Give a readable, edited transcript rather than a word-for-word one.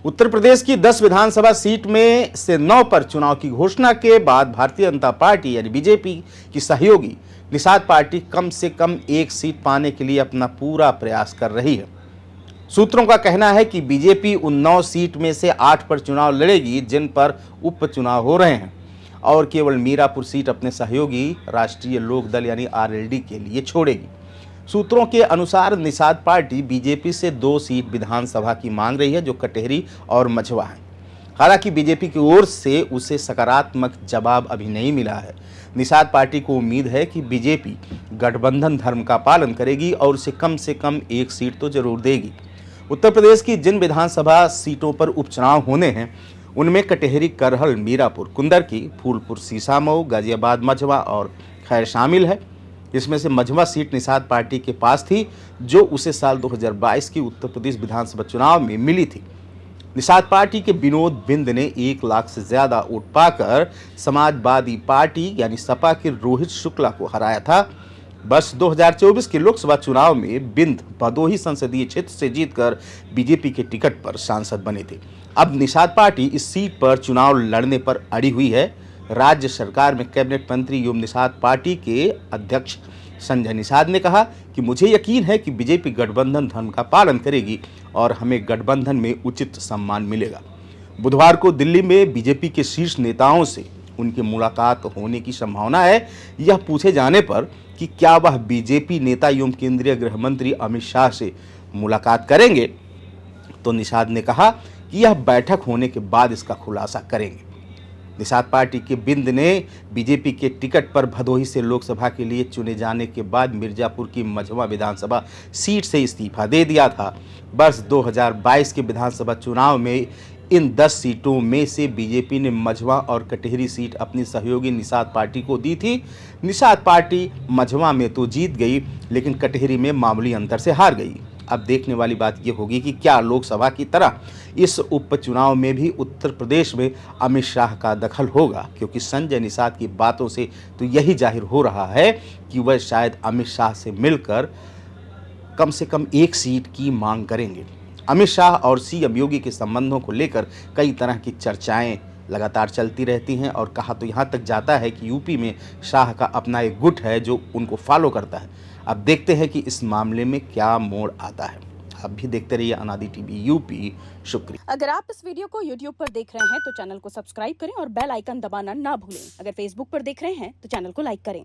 उत्तर प्रदेश की 10 विधानसभा सीट में से 9 पर चुनाव की घोषणा के बाद भारतीय जनता पार्टी यानी बीजेपी की सहयोगी निषाद पार्टी कम से कम एक सीट पाने के लिए अपना पूरा प्रयास कर रही है। सूत्रों का कहना है कि बीजेपी उन 9 सीट में से 8 पर चुनाव लड़ेगी जिन पर उपचुनाव हो रहे हैं और केवल मीरापुर सीट अपने सहयोगी राष्ट्रीय लोकदल यानी आरएलडी के लिए छोड़ेगी। सूत्रों के अनुसार निषाद पार्टी बीजेपी से 2 सीट विधानसभा की मांग रही है जो कटेहरी और मझवा है। हालांकि बीजेपी की ओर से उसे सकारात्मक जवाब अभी नहीं मिला है। निषाद पार्टी को उम्मीद है कि बीजेपी गठबंधन धर्म का पालन करेगी और उसे कम से कम एक सीट तो जरूर देगी। उत्तर प्रदेश की जिन विधानसभा सीटों पर उपचुनाव होने हैं उनमें कटेहरी, करहल, मीरापुर, कुंदरकी, फूलपुर, सीसामऊ, गाजियाबाद, मझवा और खैर शामिल है। इसमें से मझवा सीट निषाद पार्टी के पास थी जो उसे साल 2022 की उत्तर प्रदेश विधानसभा चुनाव में मिली थी। निषाद पार्टी के विनोद बिंद ने 1 लाख से ज्यादा वोट पाकर समाजवादी पार्टी यानी सपा के रोहित शुक्ला को हराया था। वर्ष 2024 के लोकसभा चुनाव में बिंद भदोही संसदीय क्षेत्र से जीतकर बीजेपी के टिकट पर सांसद बने थे। अब निषाद पार्टी इस सीट पर चुनाव लड़ने पर अड़ी हुई है। राज्य सरकार में कैबिनेट मंत्री एवं निषाद पार्टी के अध्यक्ष संजय निषाद ने कहा कि मुझे यकीन है कि बीजेपी गठबंधन धर्म का पालन करेगी और हमें गठबंधन में उचित सम्मान मिलेगा। बुधवार को दिल्ली में बीजेपी के शीर्ष नेताओं से उनकी मुलाकात होने की संभावना है। यह पूछे जाने पर कि क्या वह बीजेपी नेता एवं केंद्रीय गृह मंत्री अमित शाह से मुलाकात करेंगे तो निषाद ने कहा कि यह बैठक होने के बाद इसका खुलासा करेंगे। निषाद पार्टी के बिंद ने बीजेपी के टिकट पर भदोही से लोकसभा के लिए चुने जाने के बाद मिर्जापुर की मझवा विधानसभा सीट से इस्तीफा दे दिया था। वर्ष 2022 के विधानसभा चुनाव में इन 10 सीटों में से बीजेपी ने मझवा और कटेहरी सीट अपनी सहयोगी निषाद पार्टी को दी थी। निषाद पार्टी मझवा में तो जीत गई लेकिन कटेहरी में मामूली अंतर से हार गई। अब देखने वाली बात यह होगी कि क्या लोकसभा की तरह इस उपचुनाव में भी उत्तर प्रदेश में अमित शाह का दखल होगा, क्योंकि संजय निषाद की बातों से तो यही जाहिर हो रहा है कि वह शायद अमित शाह से मिलकर कम से कम एक सीट की मांग करेंगे। अमित शाह और सीएम योगी के संबंधों को लेकर कई तरह की चर्चाएं लगातार चलती रहती हैं और कहा तो यहाँ तक जाता है कि यूपी में शाह का अपना एक गुट है जो उनको फॉलो करता है। अब देखते हैं कि इस मामले में क्या मोड़ आता है। आप भी देखते रहिए अनादि टीवी यूपी। शुक्रिया। अगर आप इस वीडियो को YouTube पर देख रहे हैं तो चैनल को सब्सक्राइब करें और बेल आइकन दबाना ना भूलें। अगर Facebook पर देख रहे हैं तो चैनल को लाइक करें।